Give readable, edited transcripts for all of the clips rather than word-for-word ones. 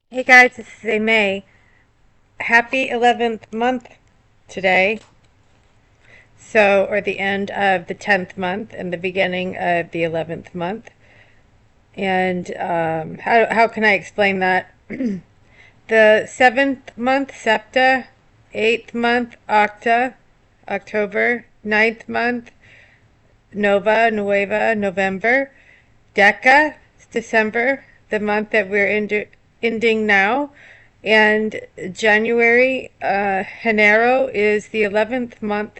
Hey guys, this is May. Happy 11th month today. So, or the end of the 10th month and the beginning of the 11th month. And how can I explain that? The 7th month, Septa, 8th month, Octa, October, 9th month, Nova, Nueva, November, Deca, December, the month that we're ending now. And January, Janero is the 11th month,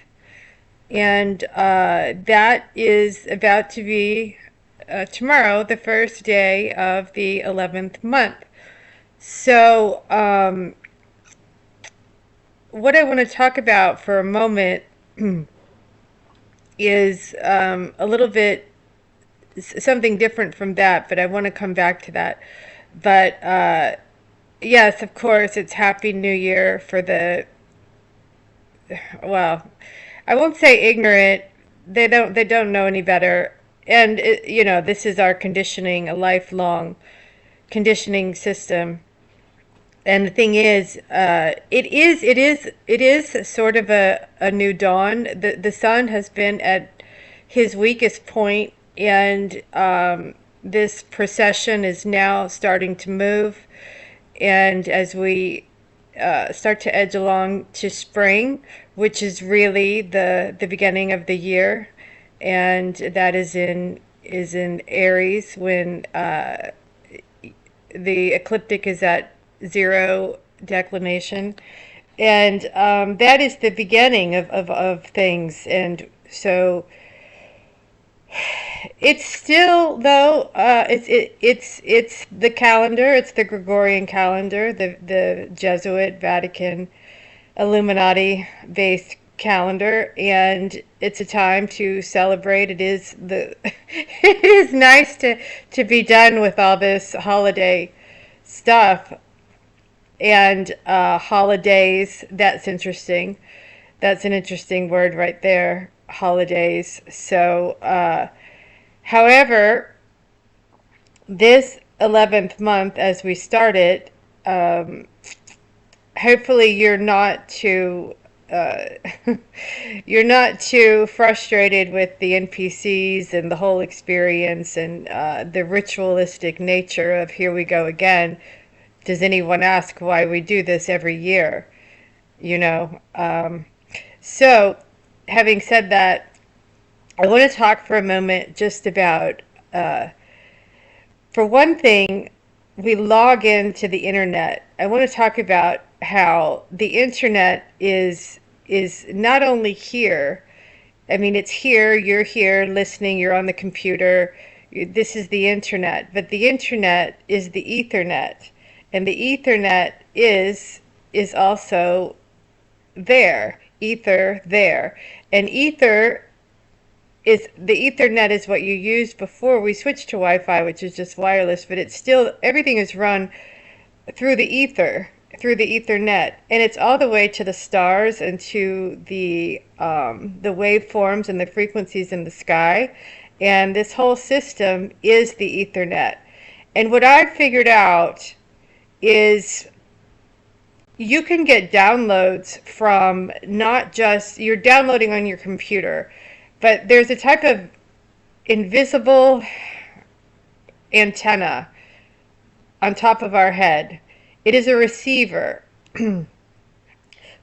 and that is about to be tomorrow, the first day of the 11th month. So, what I want to talk about for a moment is a little bit something different from that, but I want to come back to that. But yes, of course, it's Happy New Year for the, well, I won't say ignorant. They don't know any better. And this is our conditioning, a lifelong conditioning system. And the thing is, it is sort of a new dawn. The sun has been at his weakest point, and this procession is now starting to move. And as we start to edge along to spring, which is really the beginning of the year, and that is in Aries when the ecliptic is at zero declination, and that is the beginning of things. And so it's still, though, it's the calendar. It's the Gregorian calendar, the Jesuit, Vatican, Illuminati based calendar, and it's a time to celebrate. It is the it is nice to be done with all this holiday stuff. And holidays, that's interesting. That's an interesting word right there, holidays. So however, this 11th month, as we start it, hopefully uh, you're not too frustrated with the NPCs and the whole experience, and the ritualistic nature of here we go again. Does anyone ask why we do this every year? You know. So, having said that, I want to talk for a moment just about, for one thing, we log into the internet. I want to talk about how the internet is not only here. I mean, it's here, you're here listening, you're on the computer. This is the internet, but the internet is the Ethernet. And the Ethernet is also there, ether there. And the Ethernet is what you used before we switched to Wi-Fi, which is just wireless, but it's still, everything is run through the ether, through the Ethernet, and it's all the way to the stars and to the waveforms and the frequencies in the sky. And this whole system is the Ethernet. And what I've figured out is you can get downloads from, not just you're downloading on your computer, but there's a type of invisible antenna on top of our head. It is a receiver. Could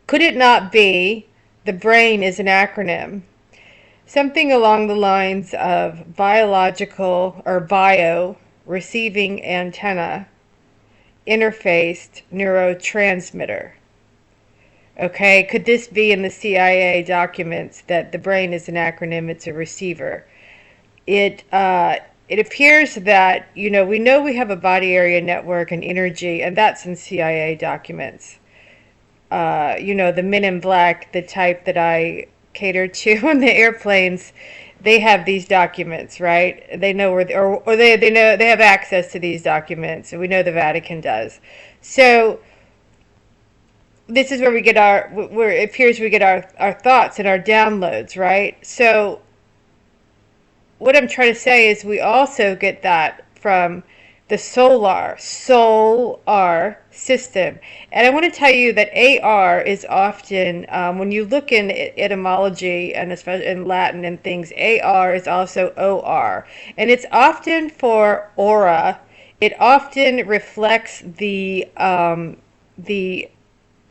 it not be the brain is an acronym? Something along the lines of biological or bio receiving antenna interfaced neurotransmitter. Okay, could this be in the CIA documents that the brain is an acronym, it's a receiver? It appears that, we know we have a body area network and energy, and that's in CIA documents. The Men in Black, the type that I cater to on the airplanes, they have these documents, right? They know where, or they know they have access to these documents, and we know the Vatican does. So this is where where it appears we get our thoughts and our downloads, right? So what I'm trying to say is we also get that from the solar system. And I want to tell you that AR is often, when you look in etymology and especially in Latin and things, AR is also OR. And it's often for aura. It often reflects the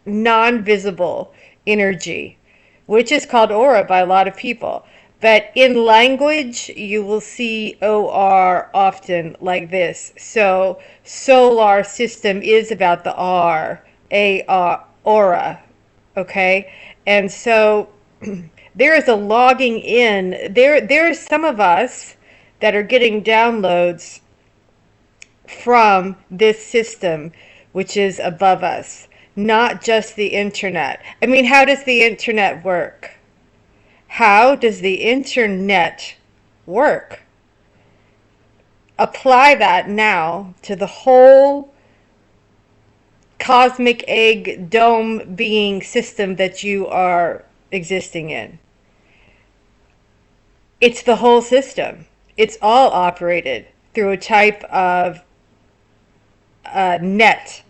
non-visible energy, which is called aura by a lot of people. But in language, you will see OR often like this. So solar system is about the R, AR, aura, okay? And so there is a logging in. There's some of us that are getting downloads from this system, which is above us, not just the internet. I mean, how does the internet work? How does the internet work? Apply that now to the whole cosmic egg dome being system that you are existing in. It's the whole system. It's all operated through a type of net.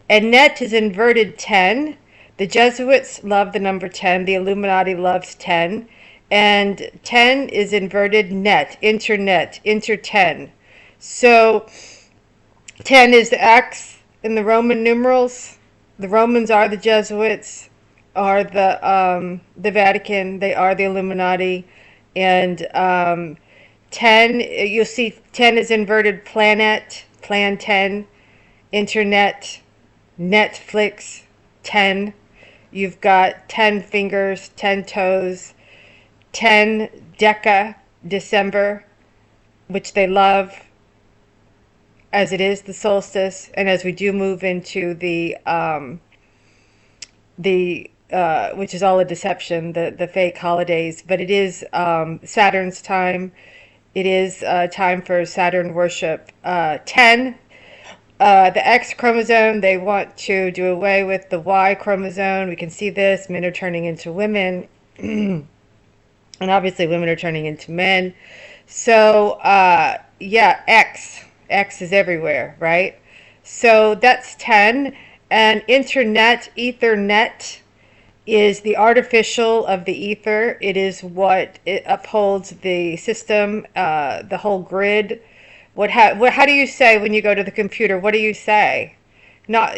And net is inverted 10. The Jesuits love the number 10. The Illuminati loves 10. And 10 is inverted net, internet, inter 10. So 10 is the X in the Roman numerals. The Romans are the Jesuits, are the Vatican. They are the Illuminati. And 10, you'll see 10 is inverted planet, plan 10, internet, Netflix, 10. You've got 10 fingers, 10 toes, 10 Deca, December, which they love, as it is the solstice, and as we do move into the which is all a deception, the fake holidays, but it is Saturn's time. It is time for Saturn worship. 10. The X chromosome, they want to do away with the Y chromosome. We can see this. Men are turning into women. And obviously women are turning into men. So, yeah, X. X is everywhere, right? So that's 10. And internet, Ethernet, is the artificial of the ether. It is what it upholds the system, the whole grid. How do you say when you go to the computer? What do you say? Not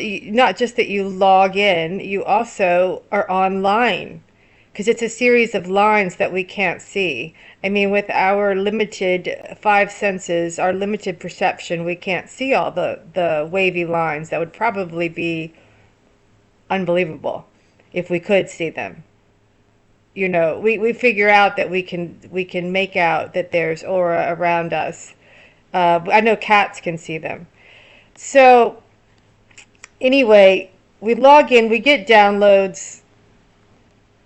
just that you log in, you also are online, because it's a series of lines that we can't see. I mean, with our limited five senses, our limited perception, we can't see all the wavy lines. That would probably be unbelievable if we could see them. You know, we figure out that we can make out that there's aura around us. I know cats can see them. So anyway, we log in, we get downloads,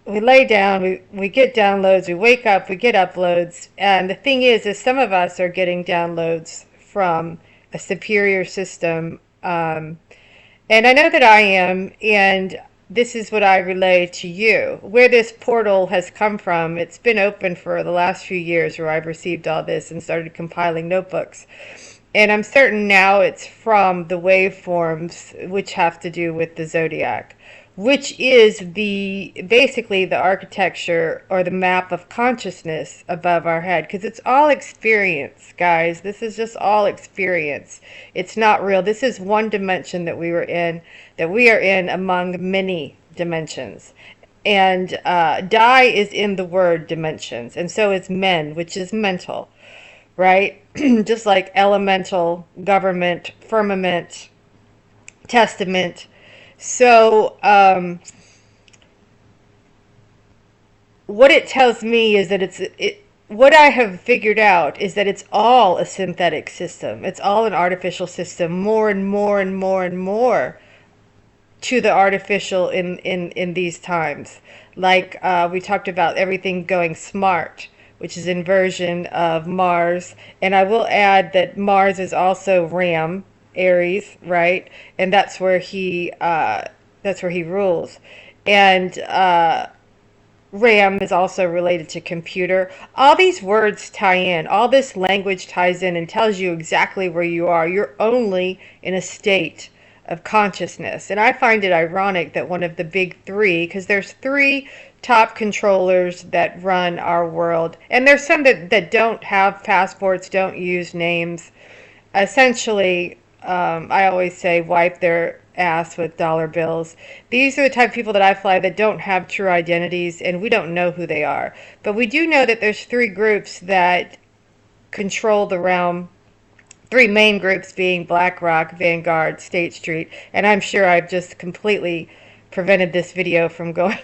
we lay down, we get downloads, we wake up, we get uploads. And the thing is some of us are getting downloads from a superior system. And I know that I am, and this is what I relay to you. Where this portal has come from, it's been open for the last few years where I've received all this and started compiling notebooks. And I'm certain now it's from the waveforms, which have to do with the zodiac, which is basically the architecture or the map of consciousness above our head. Because it's all experience, guys. This is just all experience. It's not real. This is one dimension that we are in among many dimensions. And die is in the word dimensions. And so is men, which is mental, right? Just like elemental, government, firmament, testament. So what it tells me is that what I have figured out is that it's all a synthetic system. It's all an artificial system, more and more and more and more to the artificial in these times. Like we talked about everything going smart, which is inversion of Mars. And I will add that Mars is also Ram, Aries, right? And that's where he rules. And RAM is also related to computer. All these words tie in. All this language ties in and tells you exactly where you are. You're only in a state of consciousness. And I find it ironic that one of the big three, because there's three top controllers that run our world, and there's some that don't have passports, don't use names. Essentially, I always say wipe their ass with dollar bills. These are the type of people that I fly that don't have true identities, and we don't know who they are. But we do know that there's three groups that control the realm. Three main groups being BlackRock, Vanguard, State Street, and I'm sure I've just completely prevented this video from going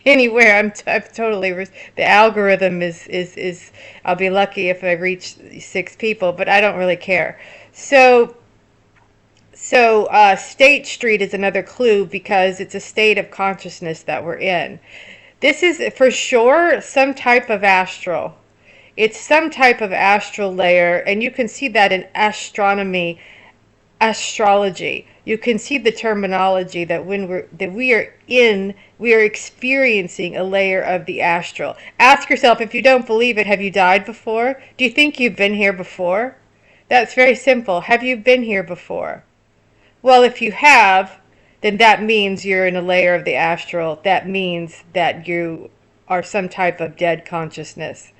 anywhere. I've totally, the algorithm is, I'll be lucky if I reach 6 people, but I don't really care. So State Street is another clue because it's a state of consciousness that we're in. This is for sure some type of astral. It's some type of astral layer, and you can see that in astronomy, astrology. You can see the terminology that we are experiencing a layer of the astral. Ask yourself, if you don't believe it, have you died before? Do you think you've been here before? That's very simple. Have you been here before? Well, if you have, then that means you're in a layer of the astral. That means that you are some type of dead consciousness.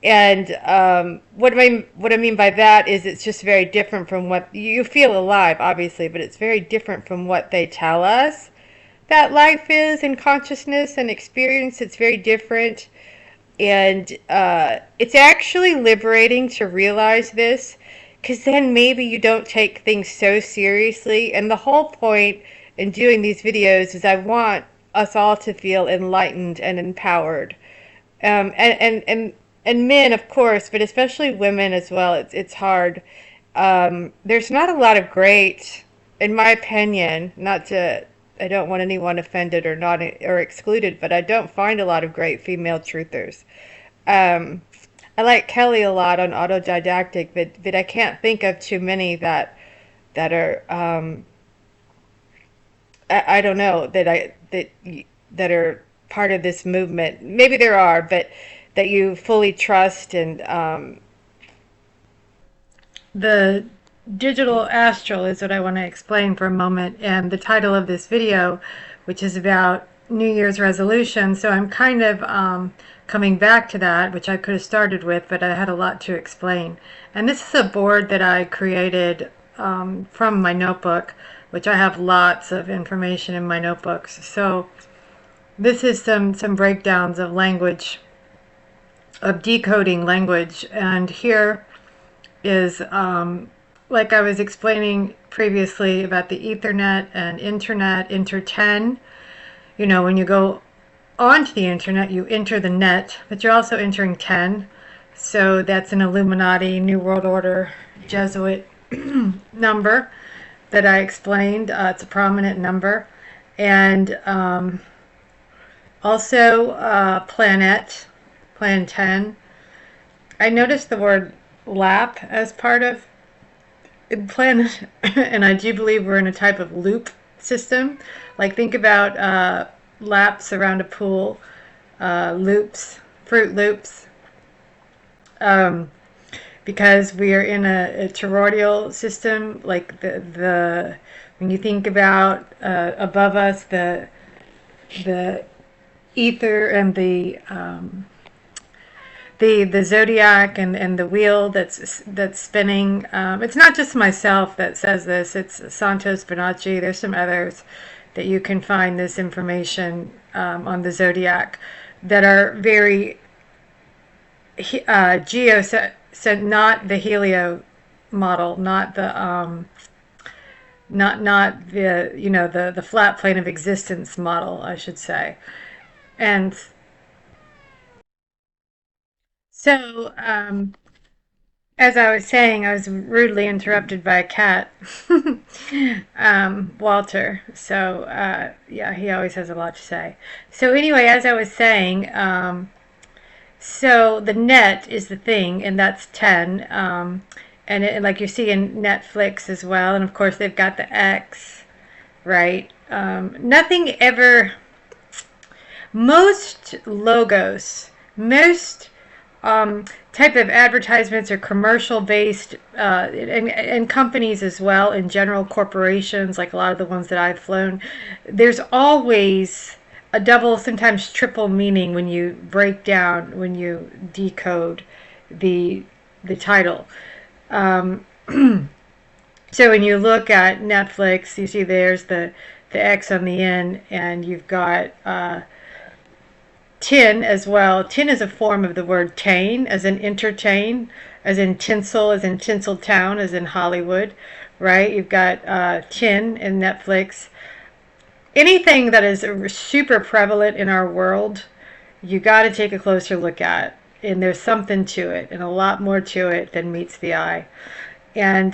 And what I mean by that is it's just very different from what you feel alive, obviously, but it's very different from what they tell us that life is and consciousness and experience. It's very different, and it's actually liberating to realize this, because then maybe you don't take things so seriously. And the whole point in doing these videos is I want us all to feel enlightened and empowered, and men, of course, but especially women as well. It's hard. There's not a lot of great, in my opinion, I don't want anyone offended or not or excluded, but I don't find a lot of great female truthers. I like Kelly a lot on autodidactic, but I can't think of too many that are I don't know that are part of this movement. Maybe there are, but that you fully trust. And the digital astral is what I want to explain for a moment, and the title of this video, which is about New Year's resolution. So I'm kind of coming back to that, which I could have started with, but I had a lot to explain. And this is a board that I created from my notebook, which I have lots of information in my notebooks. So this is some breakdowns of language, of decoding language. And here is, like I was explaining previously about the Ethernet and internet, enter 10. You know, when you go onto the internet, you enter the net, but you're also entering 10. So that's an Illuminati, New World Order, Jesuit number that I explained. It's a prominent number. And also Plan 10. I noticed the word lap as part of Plan, and I do believe we're in a type of loop system. Like, think about laps around a pool, loops, fruit loops, because we are in a toroidal system. Like the when you think about above us, the ether and the zodiac and the wheel that's spinning. It's not just myself that says this. It's Santos Bonacci. There's some others that you can find this information on the zodiac that are very not the helio model, not the not the, you know, the flat plane of existence model, I should say. And so, as I was saying, I was rudely interrupted by a cat, Walter. So, yeah, he always has a lot to say. So anyway, as I was saying, so the net is the thing, and that's 10. And like you see in Netflix as well, and of course they've got the X, right? Nothing ever. most logos, most type of advertisements are commercial based, and companies as well, in general, corporations, like a lot of the ones that I've flown. There's always a double, sometimes triple meaning when you break down, when you decode the title. Um, so when you look at Netflix, you see there's the X on the end, and you've got tin as well. Tin is a form of the word tain, as in entertain, as in tinsel, as in Tinseltown, as in Hollywood, right? You've got tin in Netflix. Anything that is super prevalent in our world, you got to take a closer look at. And there's something to it, and a lot more to it than meets the eye. And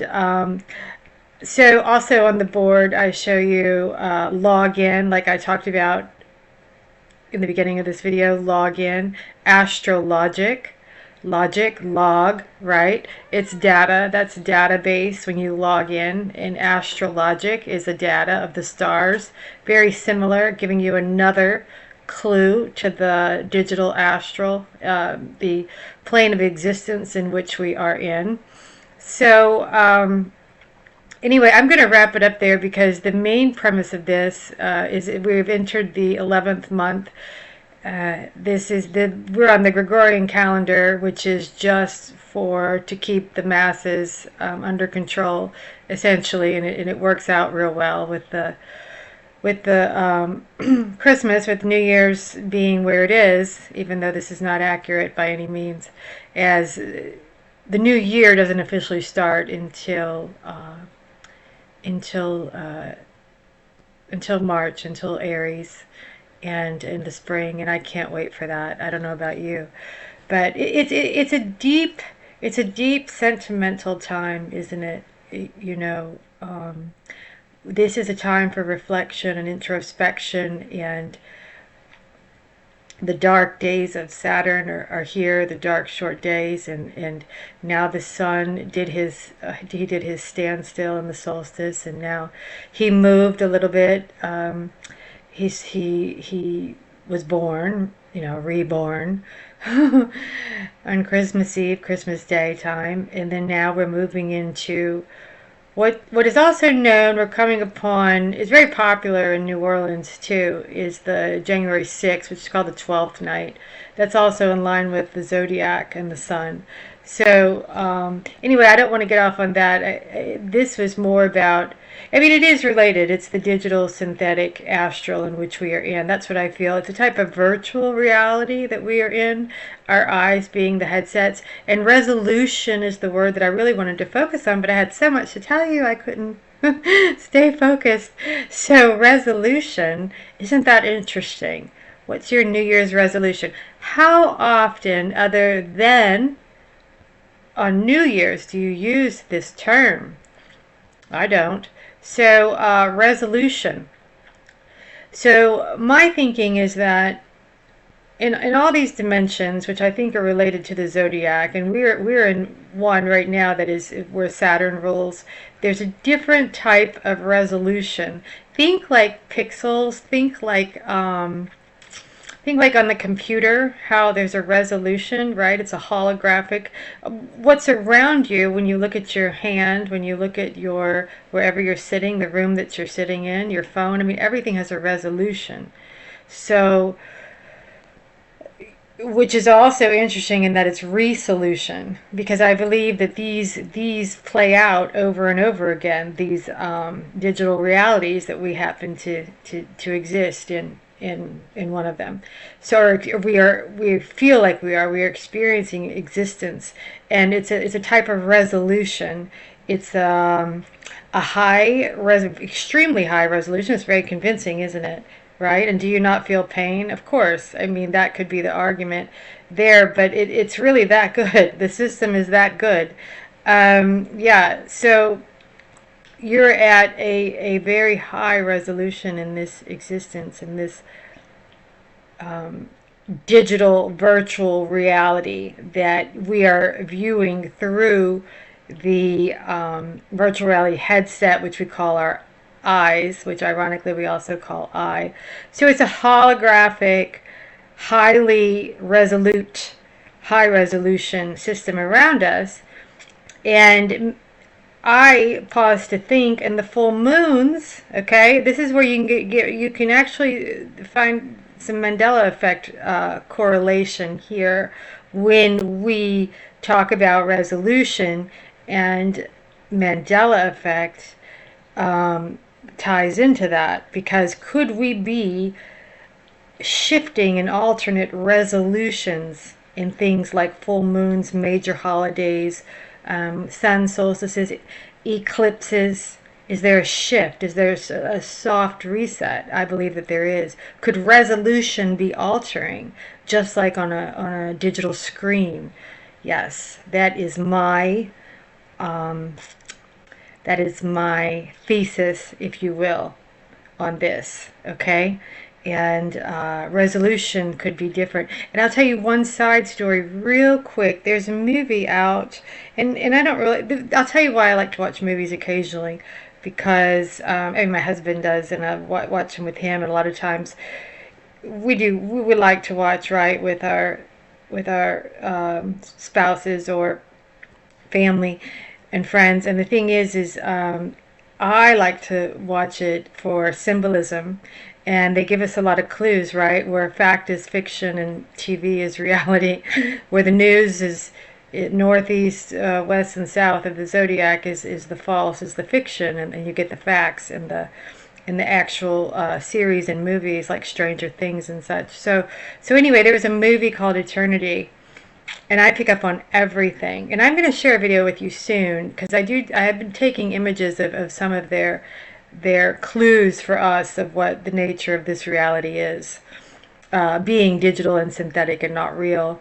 so also on the board, I show you log in, like I talked about in the beginning of this video. Log in, astrologic, logic, log, right? It's data. That's database when you log in. And astrologic is the data of the stars. Very similar, giving you another clue to the digital astral, the plane of existence in which we are in. So anyway, I'm going to wrap it up there, because the main premise of this is we've entered the 11th month. We're on the Gregorian calendar, which is just to keep the masses under control, essentially, and it works out real well with the Christmas, with New Year's being where it is, even though this is not accurate by any means, as the new year doesn't officially start until March, until Aries, and in the spring, and I can't wait for that. I don't know about you, but it's a deep sentimental time, isn't it? This is a time for reflection and introspection, and the dark days of Saturn are here, the dark short days, and now the sun did his standstill in the solstice, and now he moved a little bit. He was born, reborn on Christmas Eve, Christmas Day time, and then now we're moving into what is also known, we're coming upon, is very popular in New Orleans too, is the January 6th, which is called the 12th night. That's also in line with the zodiac and the sun. So anyway, I don't want to get off on that. This was more about, it is related. It's the digital synthetic astral in which we are in. That's what I feel. It's a type of virtual reality that we are in, our eyes being the headsets. And resolution is the word that I really wanted to focus on, but I had so much to tell you I couldn't stay focused. So resolution, isn't that interesting? What's your New Year's resolution? How often, other than on New Year's, do you use this term? I don't. So resolution. So my thinking is that in all these dimensions, which I think are related to the zodiac, and we're in one right now that is where Saturn rules, there's a different type of resolution. Think like pixels. Think like on the computer, how there's a resolution, right? It's a holographic. What's around you when you look at your hand, when you look at wherever you're sitting, the room that you're sitting in, your phone, everything has a resolution. So, which is also interesting in that it's resolution, because I believe that these play out over and over again, these digital realities that we happen to exist in one of them. So we feel like we are experiencing existence, and it's a type of resolution. It's a extremely high resolution. It's very convincing, isn't it? Right? And do you not feel pain? Of course. That could be the argument there, but it's really that good. The system is that good. Yeah. So you're at a very high resolution in this existence, in this digital virtual reality that we are viewing through the virtual reality headset, which we call our eyes, which ironically we also call eye. So it's a holographic highly resolute, high resolution system around us. And I pause to think, and the full moons, okay, this is where you can you can actually find some Mandela effect correlation here when we talk about resolution, and Mandela effect ties into that, because could we be shifting and alternate resolutions in things like full moons, major holidays, sun solstices, eclipses? Is there a shift? Is there a soft reset? I believe that there is. Could resolution be altering, just like on a digital screen? Yes, um, that is my thesis, if you will, on this. Okay, and resolution could be different. And I'll tell you one side story real quick. There's a movie out, and I don't really, I'll tell you why I like to watch movies occasionally, because I mean, my husband does, and I watch them with him, and a lot of times we would like to watch, right, with our spouses or family and friends. And the thing is I like to watch it for symbolism, and they give us a lot of clues, right? Where fact is fiction and TV is reality, where the news is northeast, west, and south of the zodiac is the false, is the fiction, and you get the facts in the actual series and movies like Stranger Things and such. So anyway, there was a movie called Eternity, and I pick up on everything. And I'm going to share a video with you soon, because I have been taking images of some of their clues for us of what the nature of this reality is, being digital and synthetic and not real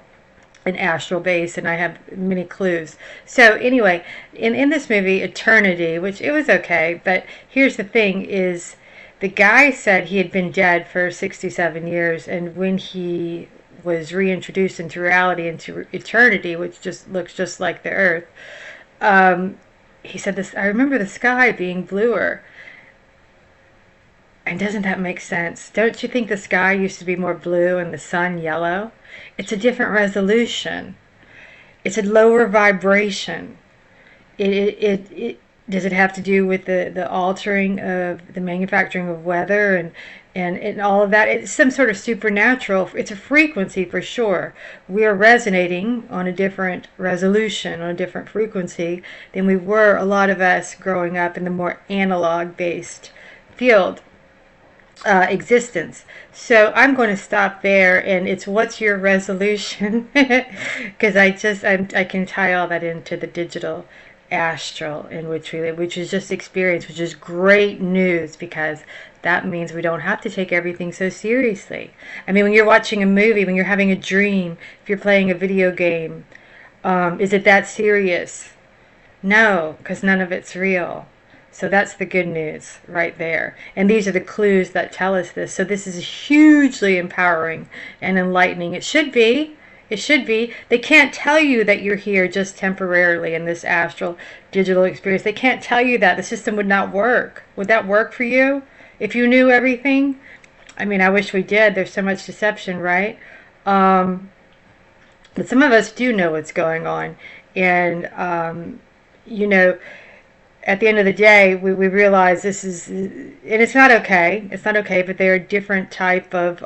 and astral based, and I have many clues. So anyway, in this movie Eternity, which it was okay, but here's the thing: is the guy said he had been dead for 67 years, and when he was reintroduced into reality, into eternity, which just looks just like the earth, he said, this, I remember the sky being bluer. And doesn't that make sense? Don't you think the sky used to be more blue and the sun yellow? It's a different resolution. It's a lower vibration. Does it have to do with the altering of the manufacturing of weather and all of that? It's some sort of supernatural. It's a frequency for sure. We are resonating on a different resolution, on a different frequency than we were, a lot of us, growing up in the more analog based field. Existence. So I'm going to stop there, and it's what's your resolution? Because I can tie all that into the digital astral in which we live, which is just experience, which is great news, because that means we don't have to take everything so seriously. I mean, when you're watching a movie, when you're having a dream, if you're playing a video game, is it that serious? No, because none of it's real. So that's the good news right there. And these are the clues that tell us this. So this is hugely empowering and enlightening. It should be. It should be. They can't tell you that you're here just temporarily in this astral digital experience. They can't tell you that. The system would not work. Would that work for you if you knew everything? I mean, I wish we did. There's so much deception, right? But some of us do know what's going on. And, you know, at the end of the day, we realize this is, and it's not okay. It's not okay, but they're a different type of,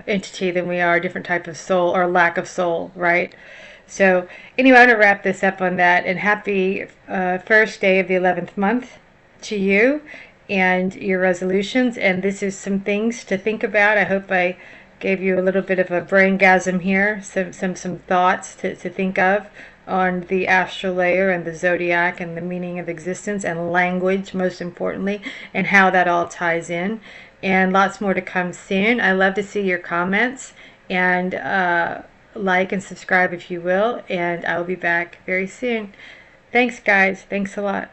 entity than we are, a different type of soul, or lack of soul, right? So anyway, I'm going to wrap this up on that, and happy first day of the 11th month to you and your resolutions. And this is some things to think about. I hope I gave you a little bit of a braingasm here, some thoughts to think of on the astral layer and the zodiac and the meaning of existence and language, most importantly, and how that all ties in. And lots more to come soon. I love to see your comments, and like and subscribe if you will, and I'll be back very soon. Thanks, guys. Thanks a lot.